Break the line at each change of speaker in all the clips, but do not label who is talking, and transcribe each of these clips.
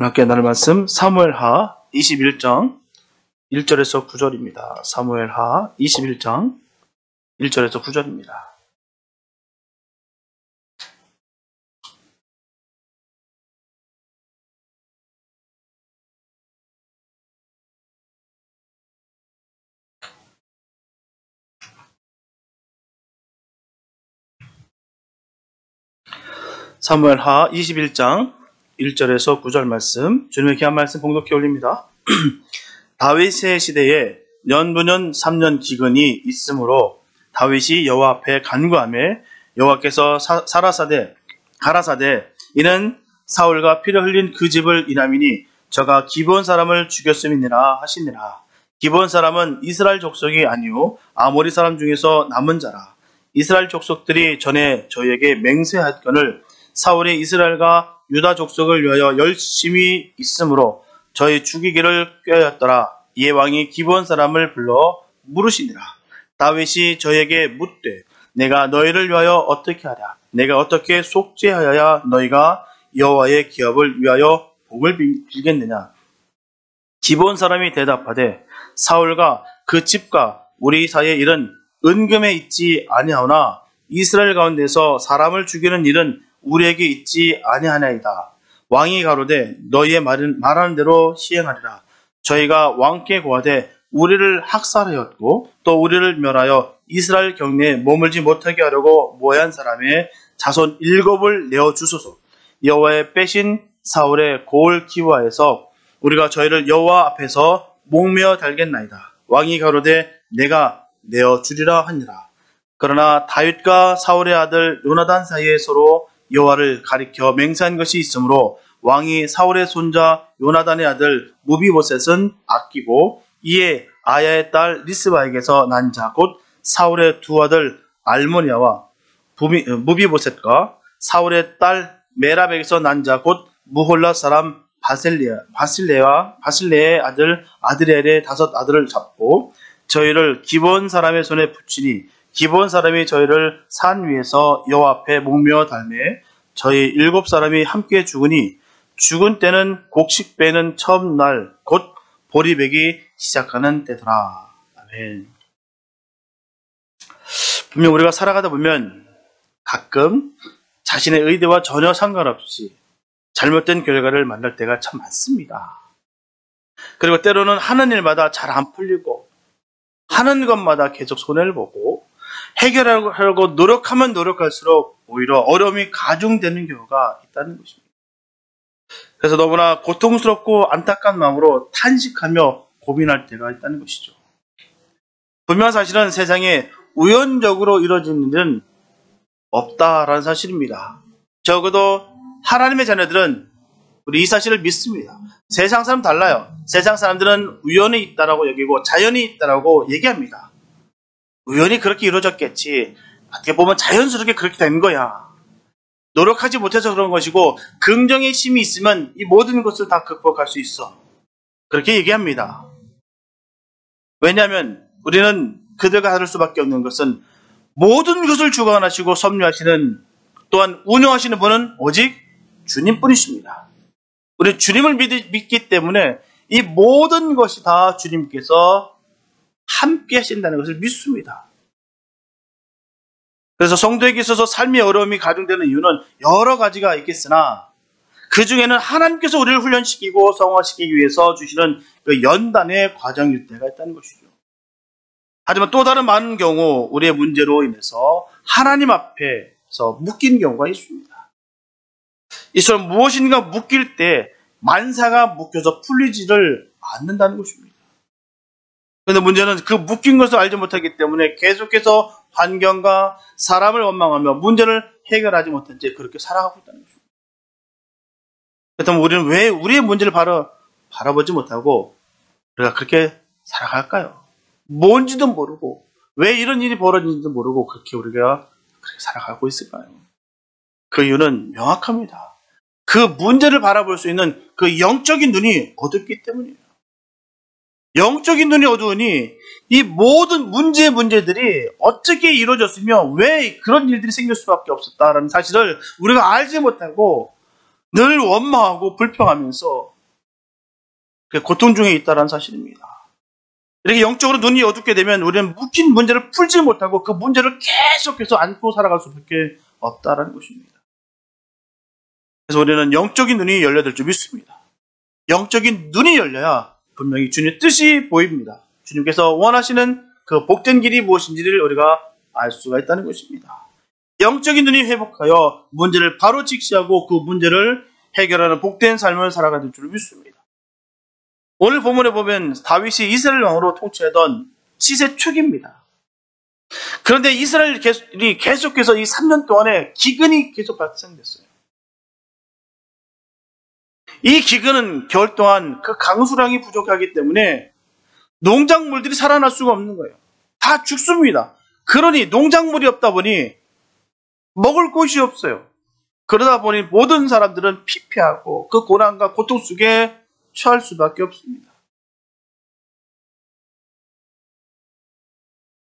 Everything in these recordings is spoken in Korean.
함께 나눌 말씀 사무엘하 21장 1절에서 9절입니다. 사무엘하 21장 1절에서 9절입니다. 사무엘하 21장 1절에서 9절 말씀, 주님의 귀한 말씀 봉독해 올립니다. 다윗의 시대에 년부년 3년 기근이 있으므로 다윗이 여호와 앞에 간구하며 여호와께서 가라사대 이는 사울과 피를 흘린 그 집을 인함이니 저가 기브온 사람을 죽였음이니라 하시니라. 기브온 사람은 이스라엘 족속이 아니요 아모리 사람 중에서 남은 자라. 이스라엘 족속들이 전에 저희에게 맹세하였거늘 사울이 이스라엘과 유다 족속을 위하여 열심히 있으므로 저희 죽이기를 꾀하였더라. 이에 왕이 기브온 사람을 불러 물으시니라. 다윗이 저에게 묻되 내가 너희를 위하여 어떻게 하랴? 내가 어떻게 속죄하여야 너희가 여호와의 기업을 위하여 복을 빌겠느냐? 기브온 사람이 대답하되 사울과 그 집과 우리 사이의 일은 은금에 있지 아니하오나 이스라엘 가운데서 사람을 죽이는 일은 우리에게 있지 아니하나이다. 왕이 가로되 너희의 말하는 대로 시행하리라. 저희가 왕께 고하되 우리를 학살하였고 또 우리를 멸하여 이스라엘 경내에 머물지 못하게 하려고 모한 사람의 자손 7을 내어주소서. 여호와의 빼신 사울의 고을 기와에서 우리가 저희를 여호와 앞에서 목매어 달겠나이다. 왕이 가로되 내가 내어주리라 하니라. 그러나 다윗과 사울의 아들 요나단 사이에 서로 여호와를 가리켜 맹세한 것이 있으므로 왕이 사울의 손자 요나단의 아들 무비보셋은 아끼고 이에 아야의 딸 리스바에게서 난 자 곧 사울의 두 아들 알모니아와 무비보셋과 사울의 딸 메랍에게서 난 자 곧 무홀라 사람 바실레의 아들 아드리엘의 5 아들을 잡고 저희를 기브온 사람의 손에 붙이니 기브온 사람이 저희를 산 위에서 여호와 앞에 목매어 달매 저희 7 사람이 함께 죽으니 죽은 때는 곡식 빼는 처음 날 곧 보리배기 시작하는 때더라. 아멘. 분명 우리가 살아가다 보면 가끔 자신의 의대와 전혀 상관없이 잘못된 결과를 만날 때가 참 많습니다. 그리고 때로는 하는 일마다 잘 안 풀리고 하는 것마다 계속 손해를 보고 해결하려고 노력하면 노력할수록 오히려 어려움이 가중되는 경우가 있다는 것입니다. 그래서 너무나 고통스럽고 안타까운 마음으로 탄식하며 고민할 때가 있다는 것이죠. 분명한 사실은 세상에 우연적으로 이루어지는 일은 없다라는 사실입니다. 적어도 하나님의 자녀들은 우리 이 사실을 믿습니다. 세상 사람 달라요. 세상 사람들은 우연이 있다라고 여기고 자연이 있다라고 얘기합니다. 우연히 그렇게 이루어졌겠지. 어떻게 보면 자연스럽게 그렇게 된 거야. 노력하지 못해서 그런 것이고 긍정의 힘이 있으면 이 모든 것을 다 극복할 수 있어. 그렇게 얘기합니다. 왜냐하면 우리는 그들과 다를 수밖에 없는 것은 모든 것을 주관하시고 섭리하시는 또한 운영하시는 분은 오직 주님뿐이십니다. 우리 주님을 믿기 때문에 이 모든 것이 다 주님께서 함께 하신다는 것을 믿습니다. 그래서 성도에게 있어서 삶의 어려움이 가중되는 이유는 여러 가지가 있겠으나 그 중에는 하나님께서 우리를 훈련시키고 성화시키기 위해서 주시는 그 연단의 과정일 때가 있다는 것이죠. 하지만 또 다른 많은 경우 우리의 문제로 인해서 하나님 앞에서 묶인 경우가 있습니다. 이처럼 무엇인가 묶일 때 만사가 묶여서 풀리지를 않는다는 것입니다. 그런데 문제는 그 묶인 것을 알지 못하기 때문에 계속해서 환경과 사람을 원망하며 문제를 해결하지 못한 채 그렇게 살아가고 있다는 것입니다. 그렇다면 우리는 왜 우리의 문제를 바라보지 못하고 우리가 그렇게 살아갈까요? 뭔지도 모르고 왜 이런 일이 벌어지는지도 모르고 그렇게 우리가 그렇게 살아가고 있을까요? 그 이유는 명확합니다. 그 문제를 바라볼 수 있는 그 영적인 눈이 어둡기 때문이에요. 영적인 눈이 어두우니 이 모든 문제들이 어떻게 이루어졌으며 왜 그런 일들이 생길 수밖에 없었다라는 사실을 우리가 알지 못하고 늘 원망하고 불평하면서 고통 중에 있다는 사실입니다. 이렇게 영적으로 눈이 어둡게 되면 우리는 묵힌 문제를 풀지 못하고 그 문제를 계속해서 안고 살아갈 수밖에 없다는 것입니다. 그래서 우리는 영적인 눈이 열려야 될 줄 믿습니다. 영적인 눈이 열려야 분명히 주님의 뜻이 보입니다. 주님께서 원하시는 그 복된 길이 무엇인지를 우리가 알 수가 있다는 것입니다. 영적인 눈이 회복하여 문제를 바로 직시하고 그 문제를 해결하는 복된 삶을 살아가야 될 줄 믿습니다. 오늘 본문에 보면 다윗이 이스라엘 왕으로 통치하던 시세 초기입니다. 그런데 이스라엘이 계속해서 이 3년 동안에 기근이 계속 발생됐어요. 이 기근은 겨울 동안 그 강수량이 부족하기 때문에 농작물들이 살아날 수가 없는 거예요. 다 죽습니다. 그러니 농작물이 없다 보니 먹을 곳이 없어요. 그러다 보니 모든 사람들은 피폐하고 그 고난과 고통 속에 처할 수밖에 없습니다.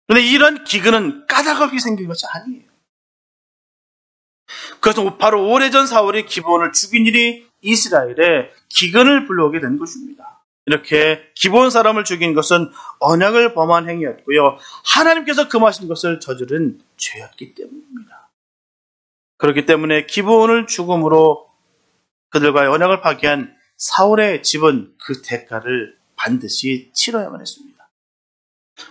그런데 이런 기근은 까닭 없이 생긴 것이 아니에요. 그래서 바로 오래전 사울이 기브온을 죽인 일이 이스라엘에 기근을 불러오게 된 것입니다. 이렇게 기브온 사람을 죽인 것은 언약을 범한 행위였고요. 하나님께서 금하신 것을 저지른 죄였기 때문입니다. 그렇기 때문에 기브온을 죽음으로 그들과의 언약을 파기한 사울의 집은 그 대가를 반드시 치러야만 했습니다.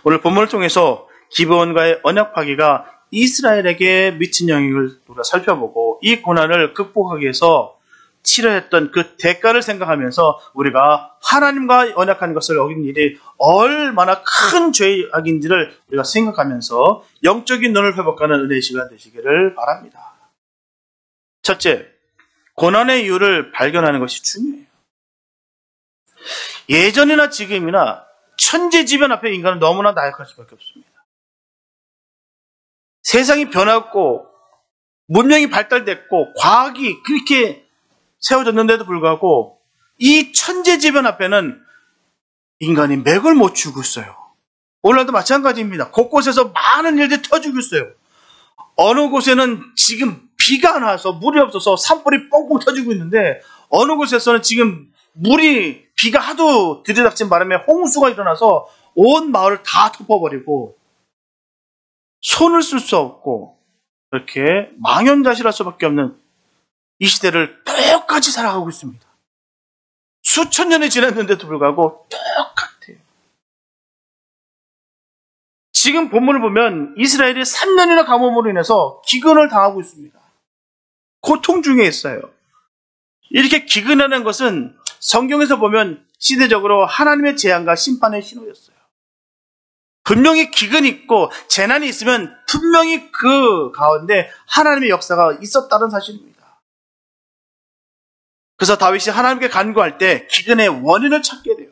오늘 본문을 통해서 기브온과의 언약 파기가 이스라엘에게 미친 영향을 우리가 살펴보고 이 고난을 극복하기 위해서 치러했던 그 대가를 생각하면서 우리가 하나님과 언약한 것을 어긴 일이 얼마나 큰 죄악인지를 우리가 생각하면서 영적인 눈을 회복하는 은혜의 시간 되시기를 바랍니다. 첫째, 고난의 이유를 발견하는 것이 중요해요. 예전이나 지금이나 천재지변 앞에 인간은 너무나 나약할 수밖에 없습니다. 세상이 변했고 문명이 발달됐고 과학이 그렇게 세워졌는데도 불구하고 이 천재지변 앞에는 인간이 맥을 못 추고 있어요. 오늘날도 마찬가지입니다. 곳곳에서 많은 일들이 터지고 있어요. 어느 곳에는 지금 비가 안 와서 물이 없어서 산불이 뻥뻥 터지고 있는데 어느 곳에서는 지금 비가 하도 들이닥친 바람에 홍수가 일어나서 온 마을을 다 덮어버리고 손을 쓸 수 없고 이렇게 망연자실할 수밖에 없는 이 시대를 똑같이 살아가고 있습니다. 수천 년이 지났는데도 불구하고 똑같아요. 지금 본문을 보면 이스라엘이 3년이나 가뭄으로 인해서 기근을 당하고 있습니다. 고통 중에 있어요. 이렇게 기근하는 것은 성경에서 보면 시대적으로 하나님의 재앙과 심판의 신호였어요. 분명히 기근이 있고 재난이 있으면 분명히 그 가운데 하나님의 역사가 있었다는 사실입니다. 그래서 다윗이 하나님께 간구할 때 기근의 원인을 찾게 돼요.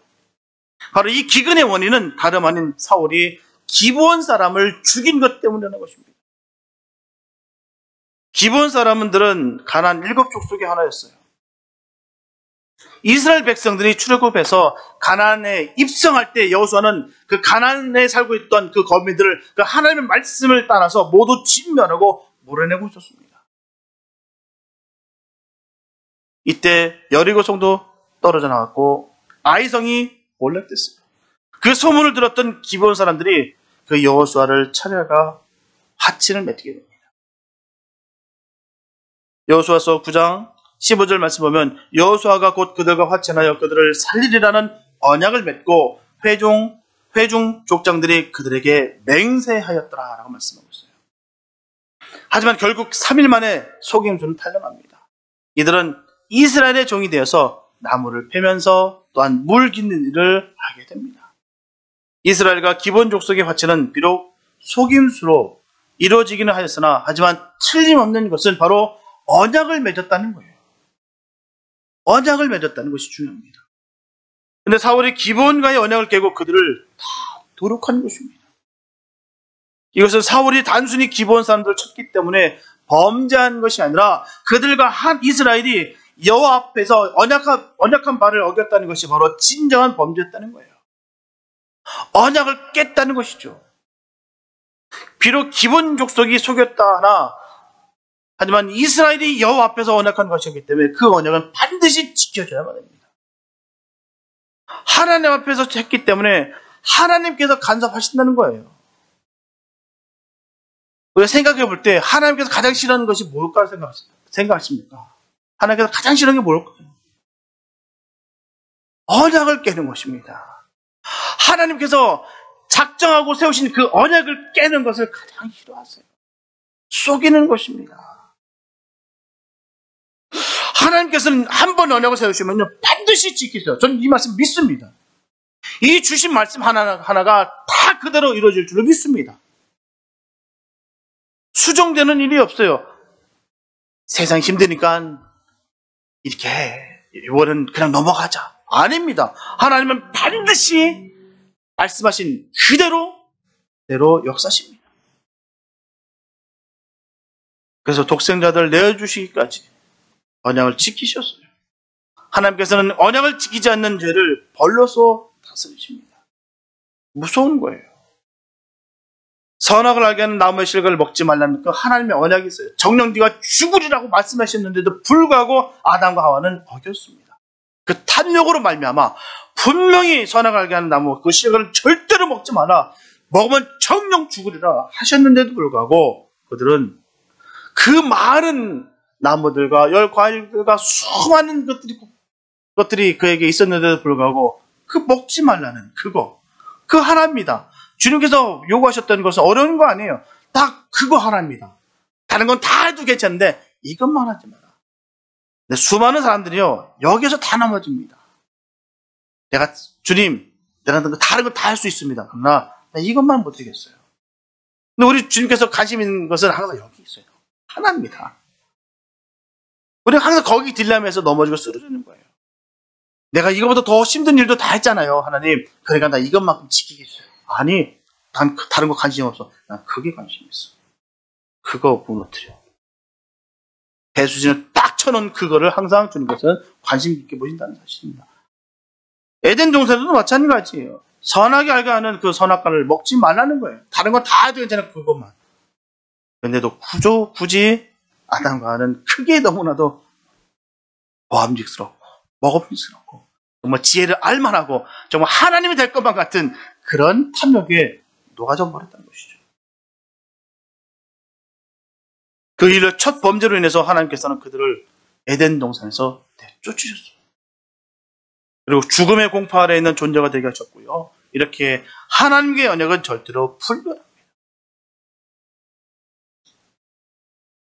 바로 이 기근의 원인은 다름 아닌 사울이 기브온 사람을 죽인 것 때문이라는 것입니다. 기브온 사람들은 가나안 7족속의 하나였어요. 이스라엘 백성들이 출애굽해서 가나안에 입성할 때 여호수아는 그 가나안에 살고 있던 그 거민들을 그 하나님의 말씀을 따라서 모두 진멸하고 몰아내고 있었습니다. 이때 여리고 성도 떨어져 나왔고 아이성이 몰락됐어요. 그 소문을 들었던 기브온 사람들이 그 여호수아를 찾아가 화친을 맺게 됩니다. 여호수아서 9장 15절 말씀 보면 여호수아가 곧 그들과 화친하여 그들을 살리리라는 언약을 맺고 회중 족장들이 그들에게 맹세하였더라 라고 말씀하고 있어요. 하지만 결국 3일 만에 속임수는 탈려납니다. 이들은 이스라엘의 종이 되어서 나무를 패면서 또한 물 깃는 일을 하게 됩니다. 이스라엘과 기본 족속의 화친은 비록 속임수로 이루어지기는 하였으나 하지만 틀림없는 것은 바로 언약을 맺었다는 거예요. 언약을 맺었다는 것이 중요합니다. 그런데 사울이 기브온과의 언약을 깨고 그들을 다 도륙한 것입니다. 이것은 사울이 단순히 기브온 사람들을 쳤기 때문에 범죄한 것이 아니라 그들과 한 이스라엘이 여호와 앞에서 언약한 바를 어겼다는 것이 바로 진정한 범죄였다는 거예요. 언약을 깼다는 것이죠. 비록 기본 족속이 속였다 하나 하지만 이스라엘이 여호와 앞에서 언약한 것이기 때문에 그 언약은 반드시 지켜져야만 합니다. 하나님 앞에서 했기 때문에 하나님께서 간섭하신다는 거예요. 우리가 생각해 볼 때 하나님께서 가장 싫어하는 것이 뭘까 생각하십니까? 하나님께서 가장 싫어하는 게 뭘까요? 언약을 깨는 것입니다. 하나님께서 작정하고 세우신 그 언약을 깨는 것을 가장 싫어하세요. 속이는 것입니다. 하나님께서는 한 번 언약을 세우시면요 반드시 지키세요. 저는 이 말씀 믿습니다. 이 주신 말씀 하나하나가 다 그대로 이루어질 줄로 믿습니다. 수정되는 일이 없어요. 세상 힘드니까 이렇게 해. 이번엔 그냥 넘어가자. 아닙니다. 하나님은 반드시 말씀하신 그대로 역사십니다. 그래서 독생자들 내어주시기까지 언약을 지키셨어요. 하나님께서는 언약을 지키지 않는 죄를 벌로서 다스리십니다. 무서운 거예요. 선악을 알게 하는 나무의 실과를 먹지 말라는 그 하나님의 언약이 있어요. 정녕 네가 죽으리라고 말씀하셨는데도 불구하고 아담과 하와는 어겼습니다. 그 탐욕으로 말미암아 분명히 선악을 알게 하는 나무 그 실과를 절대로 먹지 마라. 먹으면 정녕 죽으리라 하셨는데도 불구하고 그들은 그 많은 나무들과 열 과일들과 수많은 것들이 그에게 있었는데도 불구하고 그 먹지 말라는 그 하나입니다. 주님께서 요구하셨던 것은 어려운 거 아니에요. 딱 그거 하나입니다. 다른 건 다 해도 괜찮은데 이것만 하지 마라. 근데 수많은 사람들이요 여기서 다 넘어집니다. 주님 내가 다른 거 다 할 수 있습니다. 그러나 이것만 못하겠어요. 근데 우리 주님께서 관심 있는 것은 항상 여기 있어요. 하나입니다. 우리가 항상 거기 딜레마에서 넘어지고 쓰러지는 거예요. 내가 이거보다 더 힘든 일도 다 했잖아요, 하나님. 그러니까 나 이것만큼 지키겠어요. 아니, 난 다른 거 관심 없어. 난 그게 관심 있어. 그거 무너뜨려. 배수진을 딱 쳐놓은 그거를 항상 주님께서는 관심 있게 보신다는 사실입니다. 에덴 동산에도 마찬가지예요. 선하게 알게 하는 그 선악과를 먹지 말라는 거예요. 다른 건 다 해도 괜찮아, 그것만. 그런데도 굳이 아담과 하와는 크게 너무나도 보암직스럽고 먹음직스럽고 정말 지혜를 알만하고 정말 하나님이 될 것만 같은 그런 탐욕에 녹아져 버렸다는 것이죠. 그 일을 첫 범죄로 인해서 하나님께서는 그들을 에덴 동산에서 내쫓으셨어요. 그리고 죽음의 공포 아래에 있는 존재가 되게 하셨고요. 이렇게 하나님의 언약은 절대로 불변합니다.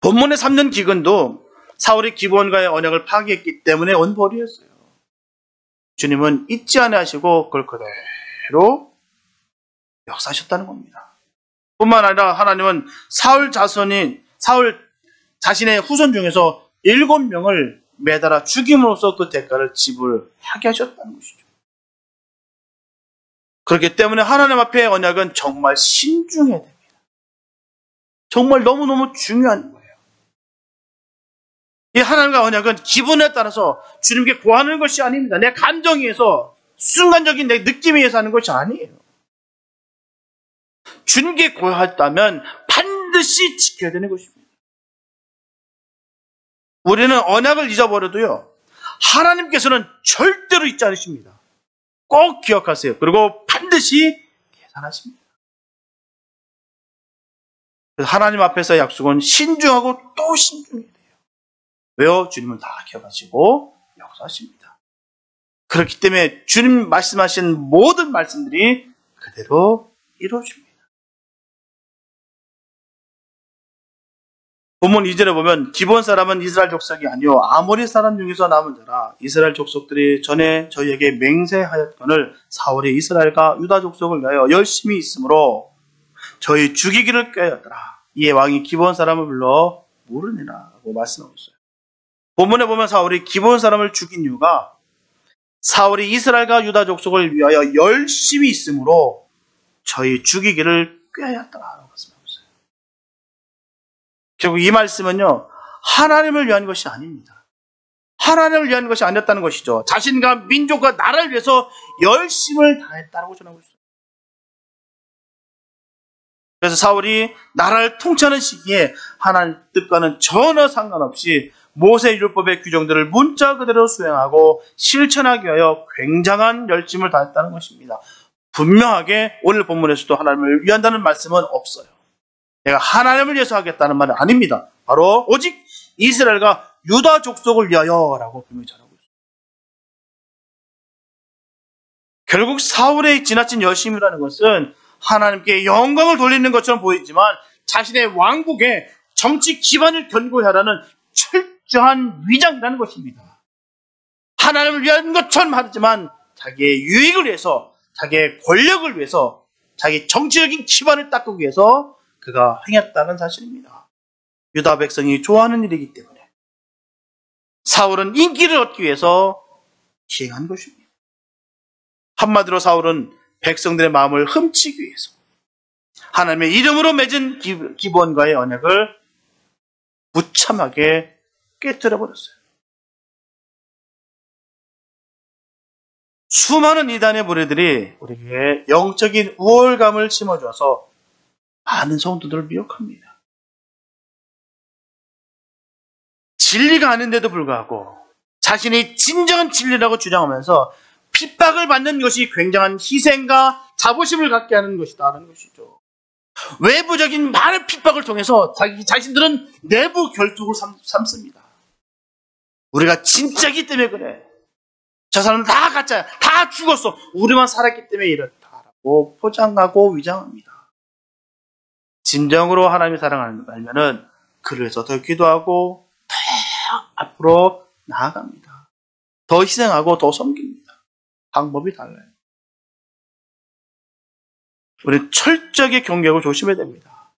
본문의 3년 기근도 사울이 기브온과의 언약을 파기했기 때문에 온 벌이었어요. 주님은 잊지 아니하시고 그걸 그대로 역사하셨다는 겁니다. 뿐만 아니라 하나님은 사울 자신의 후손 중에서 7명을 매달아 죽임으로써 그 대가를 지불하게 하셨다는 것이죠. 그렇기 때문에 하나님 앞에 언약은 정말 신중해야 됩니다. 정말 너무너무 중요한 거예요. 이 하나님과 언약은 기분에 따라서 주님께 구하는 것이 아닙니다. 내 감정에 의해서 순간적인 내 느낌에 의해서 하는 것이 아니에요. 주님께 구했다면 반드시 지켜야 되는 것입니다. 우리는 언약을 잊어버려도요, 하나님께서는 절대로 잊지 않으십니다. 꼭 기억하세요. 그리고 반드시 계산하십니다. 하나님 앞에서의 약속은 신중하고 또 신중해야 돼요. 왜요? 주님은 다 기억하시고 역사하십니다. 그렇기 때문에 주님 말씀하신 모든 말씀들이 그대로 이루어집니다. 본문 2절에 보면 기브온 사람은 이스라엘 족속이 아니요 아모리 사람 중에서 남은 자라. 이스라엘 족속들이 전에 저희에게 맹세하였거늘 사울이 이스라엘과 유다 족속을 위하여 열심히 있으므로 저희 죽이기를 꾀하였더라. 이에 왕이 기브온 사람을 불러 모르니라 라고 말씀하고 있어요. 본문에 보면 사울이 기브온 사람을 죽인 이유가 사울이 이스라엘과 유다 족속을 위하여 열심히 있으므로 저희 죽이기를 꾀하였더라. 결국 이 말씀은요, 하나님을 위한 것이 아닙니다. 하나님을 위한 것이 아니었다는 것이죠. 자신과 민족과 나라를 위해서 열심을 다했다고 전하고 있어요. 그래서 사울이 나라를 통치하는 시기에 하나님 뜻과는 전혀 상관없이 모세 율법의 규정들을 문자 그대로 수행하고 실천하기 위하여 굉장한 열심을 다했다는 것입니다. 분명하게 오늘 본문에서도 하나님을 위한다는 말씀은 없어요. 내가 하나님을 위해서 하겠다는 말은 아닙니다. 바로 오직 이스라엘과 유다 족속을 위하여라고 분명히 전하고 있습니다. 결국 사울의 지나친 열심이라는 것은 하나님께 영광을 돌리는 것처럼 보이지만 자신의 왕국의 정치 기반을 견고히 하라는 철저한 위장이라는 것입니다. 하나님을 위한 것처럼 하지만 자기의 유익을 위해서, 자기의 권력을 위해서, 자기 정치적인 기반을 닦기 위해서 그가 행했다는 사실입니다. 유다 백성이 좋아하는 일이기 때문에 사울은 인기를 얻기 위해서 시행한 것입니다. 한마디로 사울은 백성들의 마음을 훔치기 위해서 하나님의 이름으로 맺은 기본과의 언약을 무참하게 깨뜨려버렸어요. 수많은 이단의 무리들이 우리에게 영적인 우월감을 심어줘서 많은 성도들을 미혹합니다. 진리가 아닌데도 불구하고 자신이 진정한 진리라고 주장하면서 핍박을 받는 것이 굉장한 희생과 자부심을 갖게 하는 것이다라는 것이죠. 외부적인 많은 핍박을 통해서 자기 자신들은 내부 결속을 삼습니다. 우리가 진짜기 때문에 그래. 저 사람은 다 가짜야. 다 죽었어. 우리만 살았기 때문에 이렇다라고 포장하고 위장합니다. 진정으로 하나님의 사랑을 알면은 그를 위해서 더 기도하고 더 앞으로 나아갑니다. 더 희생하고 더 섬깁니다. 방법이 달라요. 우리는 철저하게 경계하고 조심해야 됩니다.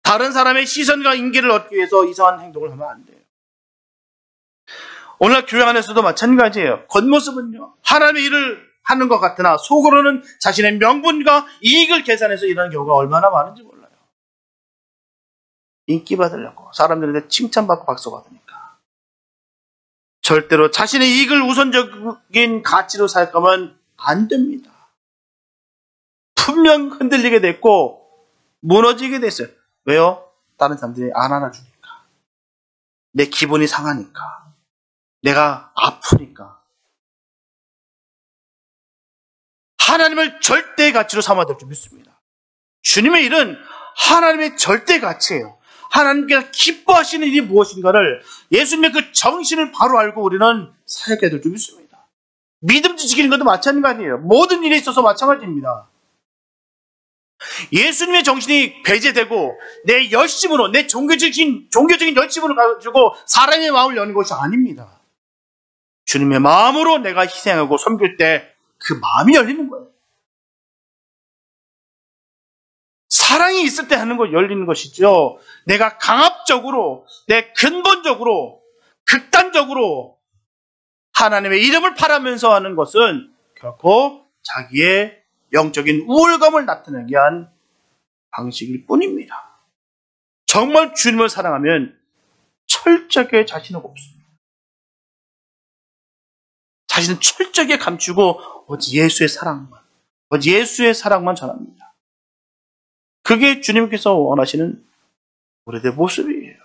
다른 사람의 시선과 인기를 얻기 위해서 이상한 행동을 하면 안 돼요. 오늘 교회 안에서도 마찬가지예요. 겉모습은요, 하나님의 일을 하는 것 같으나 속으로는 자신의 명분과 이익을 계산해서 일하는 경우가 얼마나 많은지 몰라요. 인기 받으려고, 사람들한테 칭찬받고 박수받으니까. 절대로 자신의 이익을 우선적인 가치로 생각하면 안 됩니다. 분명 흔들리게 됐고 무너지게 됐어요. 왜요? 다른 사람들이 안 안아주니까. 내 기분이 상하니까. 내가 아프니까. 하나님을 절대의 가치로 삼아야 될 줄 믿습니다. 주님의 일은 하나님의 절대 가치예요. 하나님께서 기뻐하시는 일이 무엇인가를 예수님의 그 정신을 바로 알고 우리는 살게 될 줄 믿습니다. 믿음 지키는 것도 마찬가지예요. 모든 일에 있어서 마찬가지입니다. 예수님의 정신이 배제되고 내 열심으로, 내 종교적인 열심으로 가지고 사람의 마음을 여는 것이 아닙니다. 주님의 마음으로 내가 희생하고 섬길 때 그 마음이 열리는 거예요. 사랑이 있을 때 하는 거 열리는 것이죠. 내가 강압적으로, 내 근본적으로, 극단적으로 하나님의 이름을 팔하면서 하는 것은 결코 자기의 영적인 우월감을 나타내기 위한 방식일 뿐입니다. 정말 주님을 사랑하면 철저하게 자신을 곱습니다. 자신은 철저하게 감추고 오직 예수의 사랑만 전합니다. 그게 주님께서 원하시는 우리들의 모습이에요.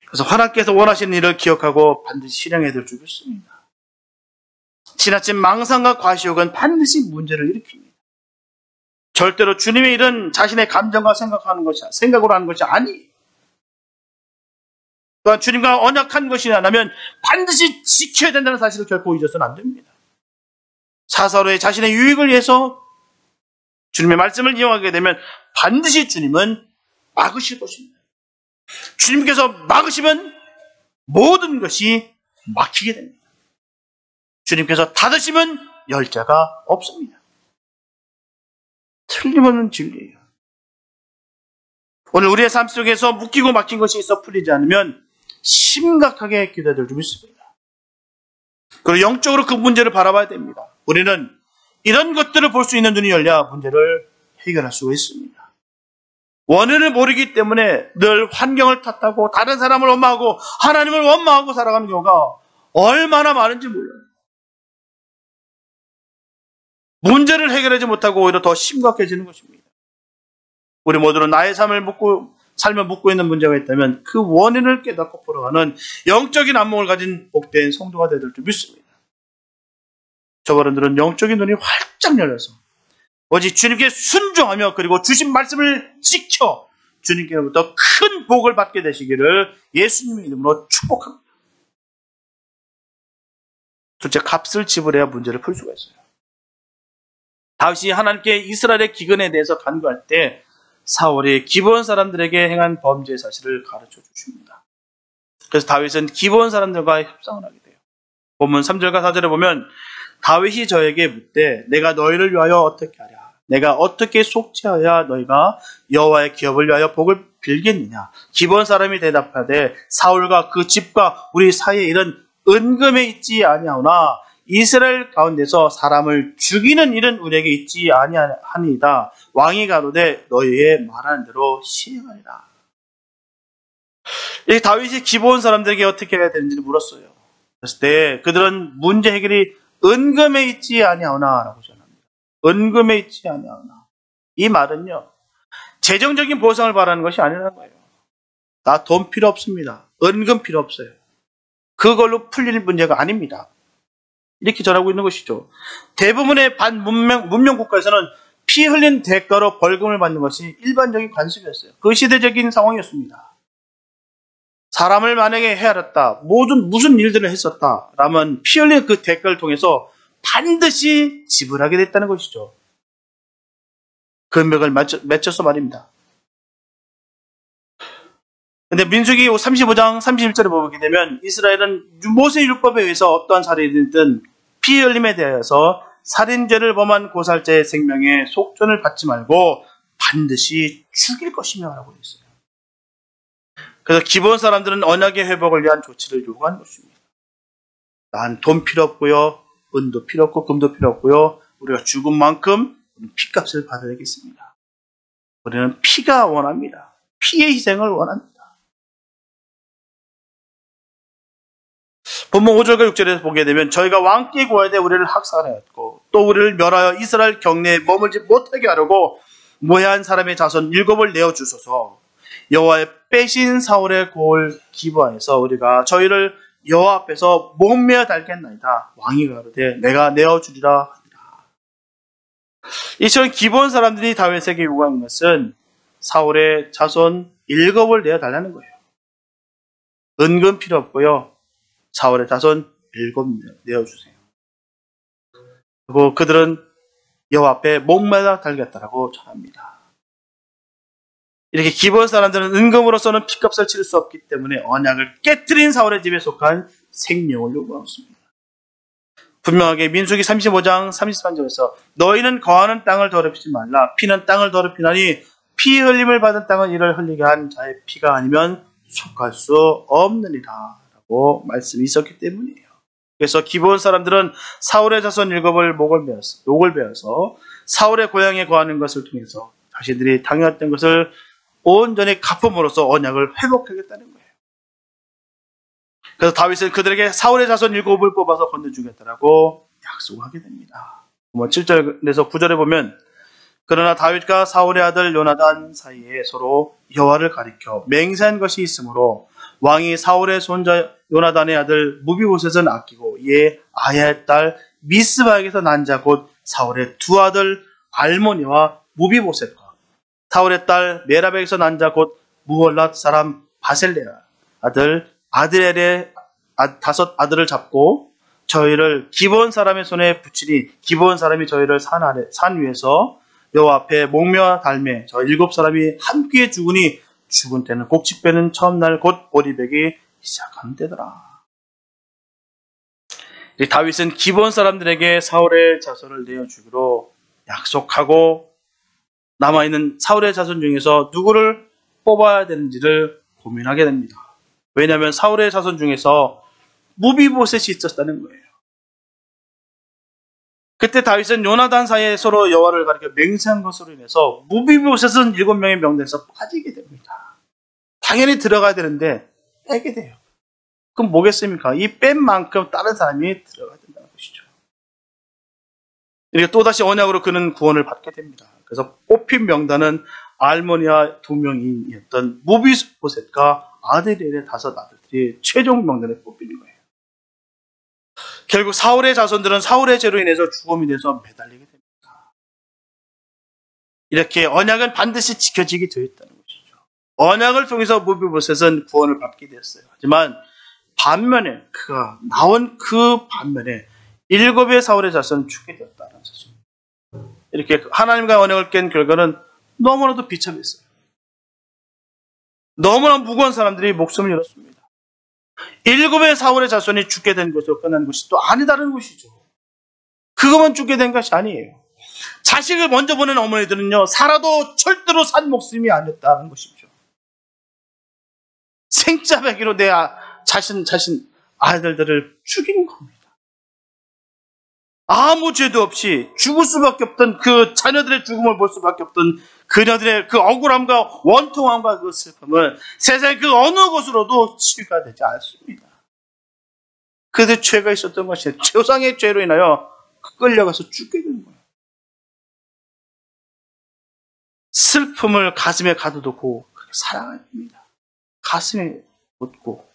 그래서 하나님께서 원하시는 일을 기억하고 반드시 실행해야 될 줄 믿습니다. 지나친 망상과 과시욕은 반드시 문제를 일으킵니다. 절대로 주님의 일은 자신의 감정과 생각으로 하는 것이 아니에요. 또한 주님과 언약한 것이라면 반드시 지켜야 된다는 사실을 결코 잊어서는 안 됩니다. 사사로의 자신의 유익을 위해서 주님의 말씀을 이용하게 되면 반드시 주님은 막으실 것입니다. 주님께서 막으시면 모든 것이 막히게 됩니다. 주님께서 닫으시면 열 자가 없습니다. 틀림없는 진리예요. 오늘 우리의 삶 속에서 묶이고 막힌 것이 있어 풀리지 않으면 심각하게 기도해야 될 줄 믿습니다. 그리고 영적으로 그 문제를 바라봐야 됩니다. 우리는 이런 것들을 볼 수 있는 눈이 열려 문제를 해결할 수가 있습니다. 원인을 모르기 때문에 늘 환경을 탓하고 다른 사람을 원망하고 하나님을 원망하고 살아가는 경우가 얼마나 많은지 몰라요. 문제를 해결하지 못하고 오히려 더 심각해지는 것입니다. 우리 모두는 나의 삶을 묻고 있는 문제가 있다면 그 원인을 깨닫고 풀어가는 영적인 안목을 가진 복된 성도가 되야 될 줄 믿습니다. 저버런들은 영적인 눈이 활짝 열려서 오직 주님께 순종하며 그리고 주신 말씀을 지켜 주님께로부터 큰 복을 받게 되시기를 예수님의 이름으로 축복합니다. 둘째, 값을 지불해야 문제를 풀 수가 있어요. 다윗이 하나님께 이스라엘의 기근에 대해서 간구할 때 사울이 기브온 사람들에게 행한 범죄의 사실을 가르쳐 주십니다. 그래서 다윗은 기브온 사람들과 협상을 하게 돼요. 본문 3절과 4절에 보면 다윗이 저에게 묻되 내가 너희를 위하여 어떻게 하랴? 내가 어떻게 속죄하여 너희가 여호와의 기업을 위하여 복을 빌겠느냐? 기브온 사람이 대답하되 사울과 그 집과 우리 사이에 이런 은금에 있지 아니하오나 이스라엘 가운데서 사람을 죽이는 일은 우리에게 있지 아니하니이다. 왕이 가로되 너희의 말하는 대로 시행하리라. 이 다윗이 기브온 사람들에게 어떻게 해야 되는지를 물었어요. 그랬을 때 그들은 문제 해결이 은금에 있지 아니하오나 라고 전합니다. 은금에 있지 아니하오나. 이 말은요, 재정적인 보상을 바라는 것이 아니라는 거예요. 나 돈 필요 없습니다. 은금 필요 없어요. 그걸로 풀릴 문제가 아닙니다. 이렇게 전하고 있는 것이죠. 대부분의 반문명 국가에서는 피 흘린 대가로 벌금을 받는 것이 일반적인 관습이었어요. 그 시대적인 상황이었습니다. 사람을 만약에 헤아렸다, 무슨 일들을 했었다 라면 피 흘린 그 대가를 통해서 반드시 지불하게 됐다는 것이죠. 금액을 맺혀서 말입니다. 근데 민수기 35장 31절에 보게 되면 이스라엘은 모세 율법에 의해서 어떠한 살인이든 피 흘림에 대해서 살인죄를 범한 고살자의 생명에 속전을 받지 말고 반드시 죽일 것이며 라고 했어요. 그래서 기본 사람들은 언약의 회복을 위한 조치를 요구한 것입니다. 난 돈 필요 없고요, 은도 필요 없고 금도 필요 없고요, 우리가 죽은 만큼 피값을 받아야겠습니다. 우리는 피가 원합니다. 피의 희생을 원합니다. 본문 5절과 6절에서 보게 되면 저희가 왕께 구하여 우리를 학살하였고 또 우리를 멸하여 이스라엘 경내에 머물지 못하게 하려고 모해한 사람의 자손 7을 내어주소서. 여호와의 빼신 사울의 고을 기부하여서 우리가 저희를 여호와 앞에서 목매어 달겠나이다. 왕이 가로되 내가 내어주리라 하니라. 이처럼 기본 사람들이 다윗에게 요구한 것은 사울의 자손 7을 내어달라는 거예요. 은근 필요 없고요, 사울의 자손 7 내어주세요. 그리고 그들은 여호와 앞에 목매어 달겠다라고 전합니다. 이렇게 기본 사람들은 은금으로서는 피값을 치를 수 없기 때문에 언약을 깨뜨린 사울의 집에 속한 생명을 요구했습니다. 분명하게 민수기 35장 33절에서 너희는 거하는 땅을 더럽히지 말라. 피는 땅을 더럽히나니 피 흘림을 받은 땅은 이를 흘리게 한 자의 피가 아니면 속할 수 없느니라 라고 말씀이 있었기 때문이에요. 그래서 기본 사람들은 사울의 자손 7을 목을 베어서 사울의 고향에 거하는 것을 통해서 자신들이 당해왔던 것을 온전히 갚음으로써 언약을 회복하겠다는 거예요. 그래서 다윗은 그들에게 사울의 자손 7을 뽑아서 건너주겠다라고 약속하게 됩니다. 7절에서 9절에 보면 그러나 다윗과 사울의 아들 요나단 사이에 서로 여호와를 가리켜 맹세한 것이 있으므로 왕이 사울의 손자 요나단의 아들 무비보셋은 아끼고 이에 아야의 딸 미스바에게서 난 자 곧 사울의 두 아들 알모니와 무비보셋과 사울의 딸 메라백에서 난 자 곧 무월랏 사람 바셀레아 아들 아드엘의 5 아들을 잡고 저희를 기브온 사람의 손에 붙이니 기브온 사람이 저희를 산 위에서 여호와 앞에 목매어 달매 저 7 사람이 함께 죽으니 죽은 때는 곡식배는 처음 날 곧 보리배기 시작한 때더라. 다윗은 기브온 사람들에게 사울의 자손을 내어주기로 약속하고 남아있는 사울의 자손 중에서 누구를 뽑아야 되는지를 고민하게 됩니다. 왜냐하면 사울의 자손 중에서 무비보셋이 있었다는 거예요. 그때 다윗은 요나단 사이에 서로 여호와를 가리켜 맹세한 것으로 인해서 무비보셋은 7명의 명단에서 빠지게 됩니다. 당연히 들어가야 되는데 빼게 돼요. 그럼 뭐겠습니까? 이 뺀 만큼 다른 사람이 들어가야 된다는 것이죠. 이렇게 또다시 언약으로 그는 구원을 받게 됩니다. 그래서 뽑힌 명단은 알모니아 2명이었던 무비보셋과 아드리엘의 5 아들들이 최종 명단에 뽑히는 거예요. 결국 사울의 자손들은 사울의 죄로 인해서 죽음이 돼서 매달리게 됩니다. 이렇게 언약은 반드시 지켜지게 되어 있다는 것이죠. 언약을 통해서 무비보셋은 구원을 받게 되었어요. 하지만 반면에 그가 나온 그 반면에 7의 사울의 자손은 죽게 되었다는 사실입니다. 이렇게 하나님과 언약을 깬 결과는 너무나도 비참했어요. 너무나 무거운 사람들이 목숨을 잃었습니다. 7의 사울의 자손이 죽게 된 것으로 끝난 것이 또 아니다는 것이죠. 그것만 죽게 된 것이 아니에요. 자식을 먼저 보낸 어머니들은요, 살아도 절대로 산 목숨이 아니었다는 것이죠. 생짜배기로 내 자신 아들들을 죽인 겁니다. 아무 죄도 없이 죽을 수밖에 없던 그 자녀들의 죽음을 볼 수밖에 없던 그녀들의 그 억울함과 원통함과 그 슬픔은 세상의 그 어느 곳으로도 치유가 되지 않습니다. 그들 죄가 있었던 것이 조상의 죄로 인하여 끌려가서 죽게 되는 거예요. 슬픔을 가슴에 가둬두고 사랑해야 됩니다. 가슴에 묻고.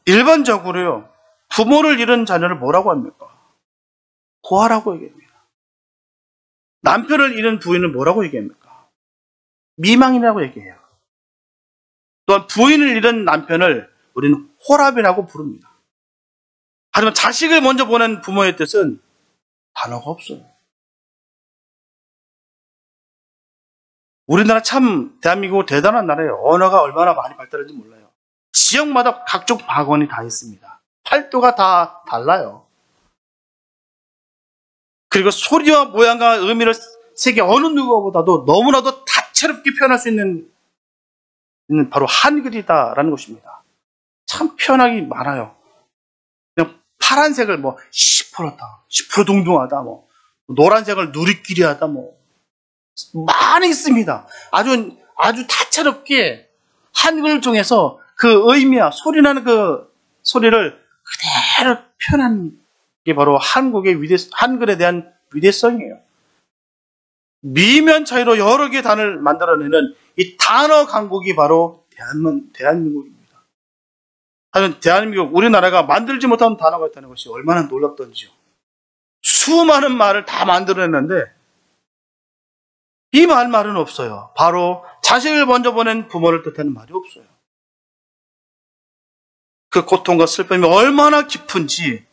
일반적으로요, 부모를 잃은 자녀를 뭐라고 합니까? 고아라고 얘기합니다. 남편을 잃은 부인을 뭐라고 얘기합니까? 미망이라고 얘기해요. 또한 부인을 잃은 남편을 우리는 호랍이라고 부릅니다. 하지만 자식을 먼저 보낸 부모의 뜻은 단어가 없어요. 우리나라 참 대한민국은 대단한 나라예요. 언어가 얼마나 많이 발달했는지 몰라요. 지역마다 각종 박언이 다 있습니다. 팔도가 다 달라요. 그리고 소리와 모양과 의미를 세계 어느 누구보다도 너무나도 다채롭게 표현할 수 있는 바로 한글이다라는 것입니다. 참 표현하기 많아요. 그냥 파란색을 뭐 시퍼렇다, 시퍼동동하다, 뭐 노란색을 누리끼리하다, 뭐 많이 있습니다. 아주 다채롭게 한글을 통해서 그 의미와 소리나는 그 소리를 그대로 표현한 게 바로 한글에 대한 위대성이에요. 미면 차이로 여러 개의 단어를 만들어내는 이 단어 강국이 바로 대한민국입니다. 하여튼 대한민국, 우리나라가 만들지 못한 단어가 있다는 것이 얼마나 놀랍던지요. 수많은 말을 다 만들어냈는데 이 말은 없어요. 바로 자식을 먼저 보낸 부모를 뜻하는 말이 없어요. 그 고통과 슬픔이 얼마나 깊은지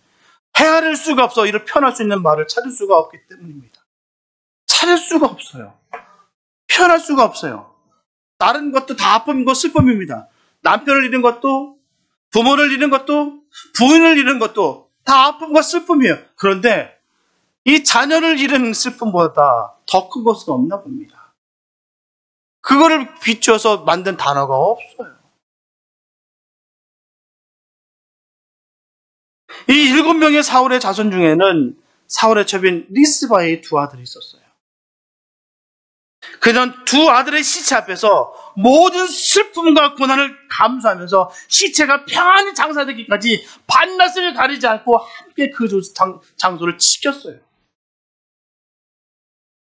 헤아릴 수가 없어. 이를 표현할 수 있는 말을 찾을 수가 없기 때문입니다. 찾을 수가 없어요. 표현할 수가 없어요. 다른 것도 다 아픔이고 슬픔입니다. 남편을 잃은 것도, 부모를 잃은 것도, 부인을 잃은 것도 다 아픔과 슬픔이에요. 그런데 이 자녀를 잃은 슬픔보다 더 큰 것은 없나 봅니다. 그거를 비추어서 만든 단어가 없어요. 이 7명의 사울의 자손 중에는 사울의 첩인 리스바의 2 아들이 있었어요. 그는 2 아들의 시체 앞에서 모든 슬픔과 고난을 감수하면서 시체가 평안히 장사되기까지 밤낮을 가리지 않고 함께 그 장소를 지켰어요.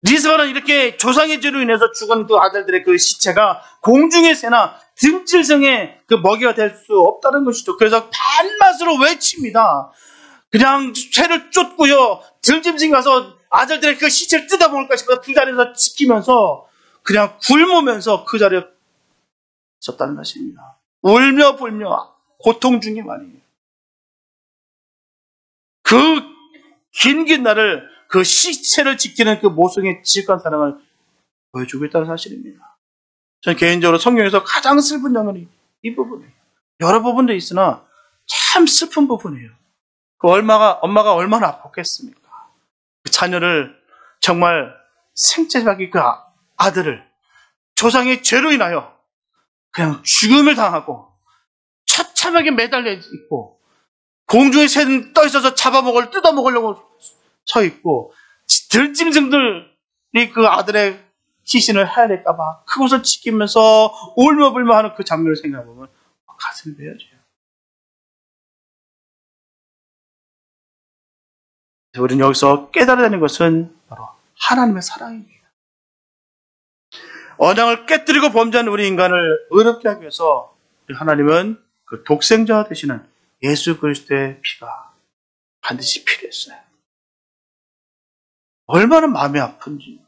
리스바는 이렇게 조상의 죄로 인해서 죽은 그 아들들의 그 시체가 공중에 새나 등질성의 그 먹이가 될 수 없다는 것이죠. 그래서 밤낮으로 외칩니다. 그냥 새를 쫓고요, 등짐승 가서 아들들의 그 시체를 뜯어먹을까 싶어서 그 자리에서 지키면서 그냥 굶으면서 그 자리에 있었다는 것입니다. 울며 불며 고통 중에 말이에요. 그 긴 날을 그 시체를 지키는 그 모성의 지극한 사랑을 보여주고 있다는 사실입니다. 저는 개인적으로 성경에서 가장 슬픈 장면이 이 부분이에요. 여러 부분도 있으나 참 슬픈 부분이에요. 그 엄마가 얼마나 아팠겠습니까? 그 자녀를 정말 생체박이 그 아들을 조상의 죄로 인하여 그냥 죽음을 당하고 처참하게 매달려 있고 공중에 새는 떠 있어서 뜯어먹으려고 서 있고 들짐승들이 그 아들의 시신을 헤아릴까봐 그곳을 지키면서 울며불며 하는 그 장면을 생각해보면 가슴이 베어져요. 우리는 여기서 깨달아야 되는 것은 바로 하나님의 사랑입니다. 언약을 깨뜨리고 범죄한 우리 인간을 의롭게 하기 위해서 하나님은 그 독생자 되시는 예수 그리스도의 피가 반드시 필요했어요. 얼마나 마음이 아픈지.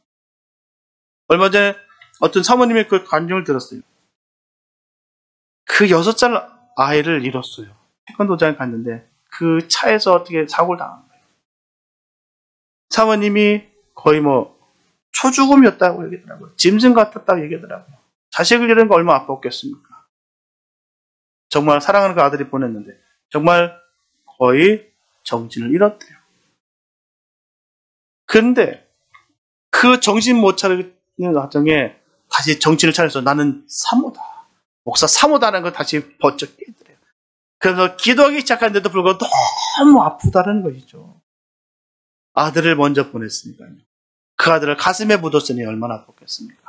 얼마 전에 어떤 사모님의 그 간증을 들었어요. 그 6살 아이를 잃었어요. 태권도장에 갔는데 그 차에서 어떻게 사고를 당한 거예요. 사모님이 거의 초죽음이었다고 얘기하더라고요. 짐승 같았다고 얘기하더라고요. 자식을 잃은 거 얼마나 아팠겠습니까? 정말 사랑하는 그 아들이 보냈는데 정말 거의 정신을 잃었대요. 그런데 그 정신 못 차리는 과정에 다시 정신을 차려서 나는 사모다. 목사 사모다라는 걸 다시 번쩍 깨더래요. 그래서 기도하기 시작하는데도 불구하고 너무 아프다는 것이죠. 아들을 먼저 보냈으니까요. 그 아들을 가슴에 묻었으니 얼마나 아팠겠습니까?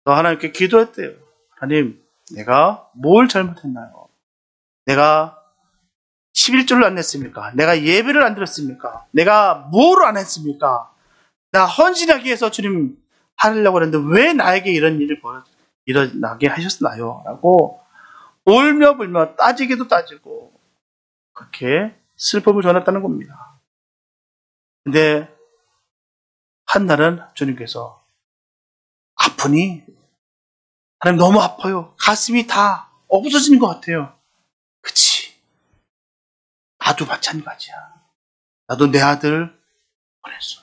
하나님께 기도했대요. 하나님, 내가 뭘 잘못했나요? 내가 11조를 안 냈습니까? 내가 예배를 안 드렸습니까? 내가 뭘 안 했습니까? 나 헌신하기 위해서 주님 하려고 했는데 왜 나에게 이런 일이 일어나게 하셨나요? 라고 울며 불며 따지기도 따지고 그렇게 슬픔을 전했다는 겁니다. 근데 한날은 주님께서 아프니? 하나님 너무 아파요. 가슴이 다 없어지는 것 같아요. 그치. 나도 마찬가지야. 나도 내 아들 보냈어.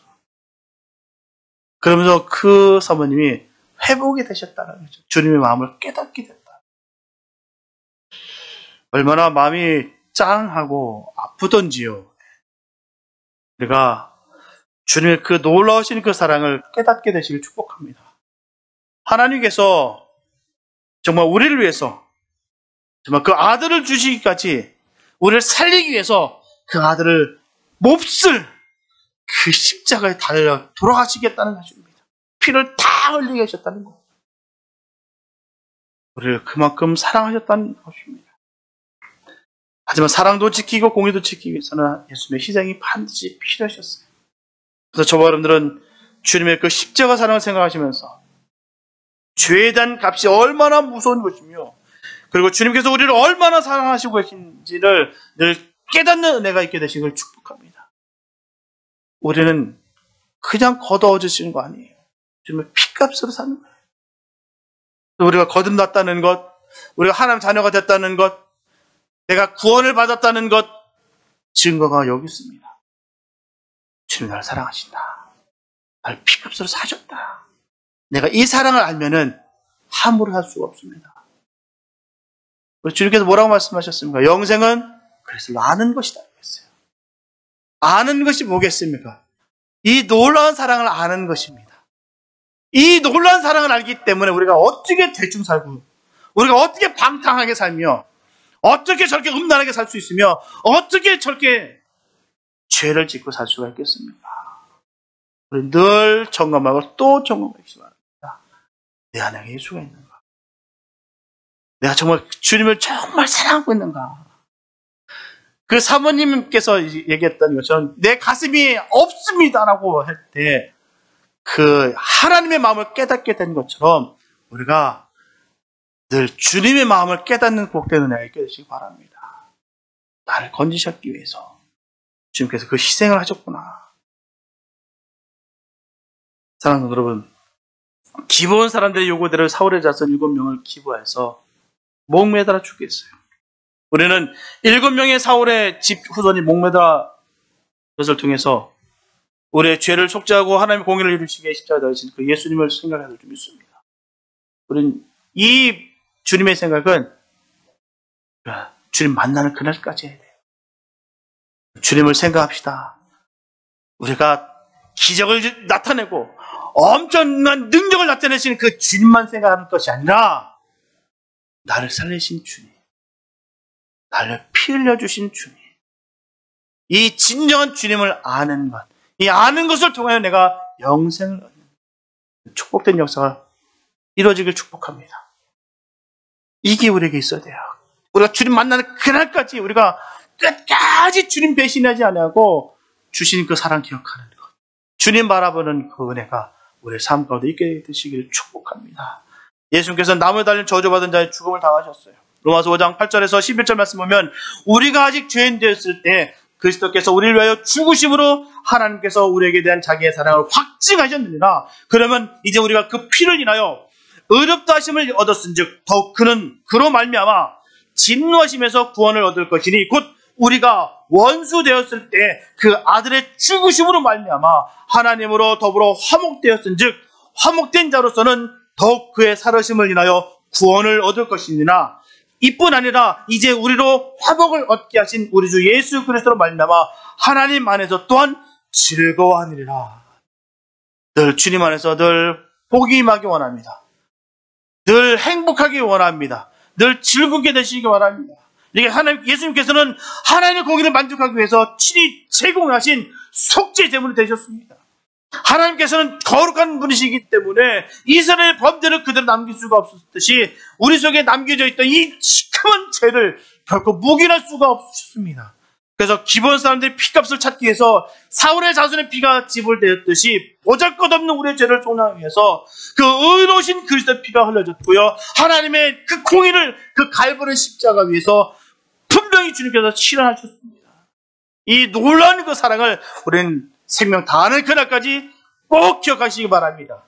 그러면서 그 사모님이 회복이 되셨다는 거죠. 주님의 마음을 깨닫게 됐다. 얼마나 마음이 짱하고 아프던지요. 우리가 주님의 그 놀라우신 그 사랑을 깨닫게 되시길 축복합니다. 하나님께서 정말 우리를 위해서 정말 그 아들을 주시기까지 우리를 살리기 위해서 그 아들을 몹쓸 그 십자가에 달려 돌아가시겠다는 것입니다. 피를 다 흘리게 하셨다는 것. 우리를 그만큼 사랑하셨다는 것입니다. 하지만 사랑도 지키고 공의도 지키기 위해서는 예수님의 희생이 반드시 필요하셨어요. 그래서 저와 여러분들은 주님의 그 십자가 사랑을 생각하시면서 죄에 대한 값이 얼마나 무서운 것이며 그리고 주님께서 우리를 얼마나 사랑하시고 계신지를 늘 깨닫는 은혜가 있게 되신 걸 축복합니다. 우리는 그냥 걷어주시는 거 아니에요. 주님의 피값으로 사는 거예요. 우리가 거듭났다는 것, 우리가 하나님 자녀가 됐다는 것, 내가 구원을 받았다는 것, 증거가 여기 있습니다. 주님이 나를 사랑하신다. 나를 피값으로 사셨다. 내가 이 사랑을 알면은 함부로 할 수가 없습니다. 주님께서 뭐라고 말씀하셨습니까? 영생은 그래서 아는 것이다. 그랬어요. 아는 것이 뭐겠습니까? 이 놀라운 사랑을 아는 것입니다. 이 놀라운 사랑을 알기 때문에 우리가 어떻게 대충 살고, 우리가 어떻게 방탕하게 살며, 어떻게 저렇게 음란하게 살 수 있으며, 어떻게 저렇게 죄를 짓고 살 수가 있겠습니까? 우리 늘 점검하고 또 점검하기 바랍니다. 내 안에 예수가 있는가? 내가 정말 주님을 정말 사랑하고 있는가? 그 사모님께서 얘기했던 것처럼 내 가슴이 없습니다라고 할 때 그 하나님의 마음을 깨닫게 된 것처럼 우리가 늘 주님의 마음을 깨닫는 복된 은혜가 있게 되시기 바랍니다. 나를 건지셨기 위해서 주님께서 그 희생을 하셨구나. 사랑하는 여러분, 기본 사람들의 요구대로 사울의 자손 7명을 기부해서 목매달아 죽겠어요. 우리는 7명의 사울의 집 후손이 목매달아 것을 통해서 우리의 죄를 속죄하고 하나님의 공의를 이루시기 위해 십자가에 달리신 그 예수님을 생각해야 될 줄 믿습니다. 우리는 이 주님의 생각은 주님 만나는 그날까지 해야 돼요. 주님을 생각합시다. 우리가 기적을 나타내고 엄청난 능력을 나타내시는 그 주님만 생각하는 것이 아니라 나를 살리신 주님, 나를 피 흘려주신 주님, 이 진정한 주님을 아는 것, 이 아는 것을 통하여 내가 영생을 얻는 축복된 역사가 이루어지길 축복합니다. 이게 우리에게 있어야 돼요. 우리가 주님 만나는 그날까지 우리가 끝까지 주님 배신하지 아니하고 주신 그 사랑 기억하는 것, 주님 바라보는 그 은혜가 우리의 삶 가운데 있게 되시기를 축복합니다. 예수님께서 나무에 달린 저주받은 자의 죽음을 당하셨어요. 로마서 5장 8절에서 11절 말씀 보면 우리가 아직 죄인 되었을 때 그리스도께서 우리를 위하여 죽으심으로 하나님께서 우리에게 대한 자기의 사랑을 확증하셨느니라. 그러면 이제 우리가 그 피를 인하여 의롭다 하심을 얻었은즉 더욱 그는 그로 말미암아 진노하심에서 구원을 얻을 것이니 곧 우리가 원수 되었을 때 그 아들의 죽으심으로 말미암아 하나님으로 더불어 화목되었은즉 화목된 자로서는 더욱 그의 살으심을 인하여 구원을 얻을 것이니라. 이뿐 아니라 이제 우리로 화목을 얻게 하신 우리 주 예수 그리스도로 말미암아 하나님 안에서 또한 즐거워하느니라. 늘 주님 안에서 늘 복이 임하기 원합니다. 늘 행복하기 원합니다. 늘 즐겁게 되시기 원합니다. 이게 예수님께서는 하나님의 공의를 만족하기 위해서 친히 제공하신 속죄 제물이 되셨습니다. 하나님께서는 거룩한 분이시기 때문에 이스라엘의 범죄를 그대로 남길 수가 없었듯이 우리 속에 남겨져 있던 이 시커먼 죄를 결코 묵인할 수가 없었습니다. 그래서 기본 사람들이 피값을 찾기 위해서 사울의 자손의 피가 지불되었듯이 보잘것없는 우리의 죄를 속량하기 위해서 그 의로우신 그리스도의 피가 흘려졌고요. 하나님의 그 공의를 그 갈보리 십자가 위에서 분명히 주님께서 실현하셨습니다. 이 놀라운 그 사랑을 우리는 생명 다하는 그날까지 꼭 기억하시기 바랍니다.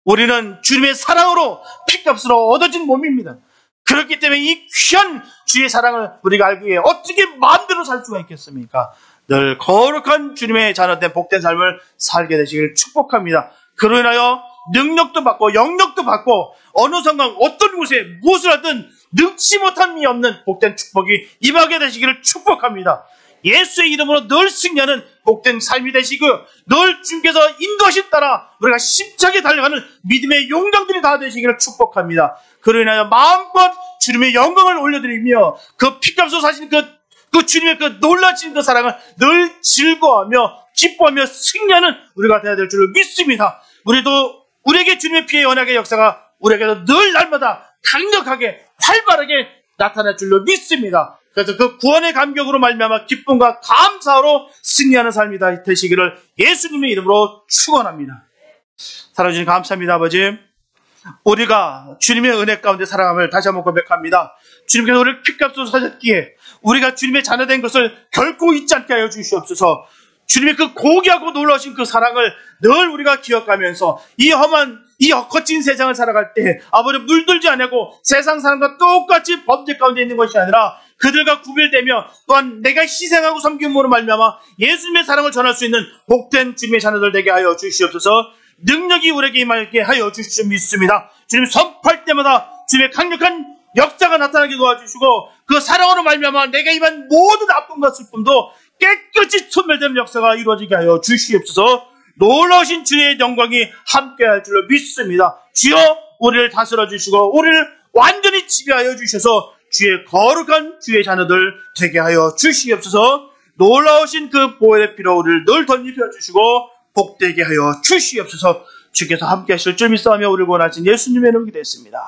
우리는 주님의 사랑으로 피값으로 얻어진 몸입니다. 그렇기 때문에 이 귀한 주의 사랑을 우리가 알기 위해 어떻게 마음대로 살 수가 있겠습니까? 늘 거룩한 주님의 자녀된 복된 삶을 살게 되시기를 축복합니다. 그로 인하여 능력도 받고 영력도 받고 어느 순간 어떤 곳에 무엇을 하든 능치 못함이 없는 복된 축복이 임하게 되시기를 축복합니다. 예수의 이름으로 늘 승리하는 복된 삶이 되시고 늘 주님께서 인도하신 따라 우리가 심차게 달려가는 믿음의 용장들이 다 되시기를 축복합니다. 그로 인하여 마음껏 주님의 영광을 올려드리며 그 피값으로 사신 그 주님의 그 놀라신 그 사랑을 늘 즐거워하며 기뻐하며 승리하는 우리가 되어야 될 줄을 믿습니다. 우리에게 주님의 피의 언약의 역사가 우리에게도 늘 날마다 강력하게 활발하게 나타날 줄로 믿습니다. 그래서 그 구원의 감격으로 말미암아 기쁨과 감사로 승리하는 삶이 되시기를 예수님의 이름으로 축원합니다. 살아주신 감사합니다. 아버지, 우리가 주님의 은혜 가운데 사랑함을 다시 한번 고백합니다. 주님께서 우리를 피값으로 사셨기에 우리가 주님의 자녀된 것을 결코 잊지 않게 하여 주시옵소서. 주님의 그 고귀하고 놀라우신 그 사랑을 늘 우리가 기억하면서 이 거친 세상을 살아갈 때 아버지 물들지 않고 세상 사람과 똑같이 범죄 가운데 있는 것이 아니라 그들과 구별되며 또한 내가 희생하고 섬김으로 말미암아 예수님의 사랑을 전할 수 있는 복된 주님의 자녀들 되게 하여 주시옵소서. 능력이 우리에게 임하게 하여 주시옵소서. 믿습니다. 주님 선포할 때마다 주님의 강력한 역사가 나타나게 도와주시고 그 사랑으로 말미암아 내가 임한 모든 아픔과 슬픔도 깨끗이 소멸되는 역사가 이루어지게 하여 주시옵소서. 놀라우신 주의 영광이 함께할 줄로 믿습니다. 주여 우리를 다스려 주시고 우리를 완전히 지배하여 주셔서 주의 거룩한 주의 자녀들 되게 하여 주시옵소서. 놀라우신 그 보혈의 피로 우리를 늘 덧입혀 주시고 복되게 하여 주시옵소서. 주께서 함께 하실 줄 믿사오며 우리를 원하신 예수님의 이름으로 기도했습니다.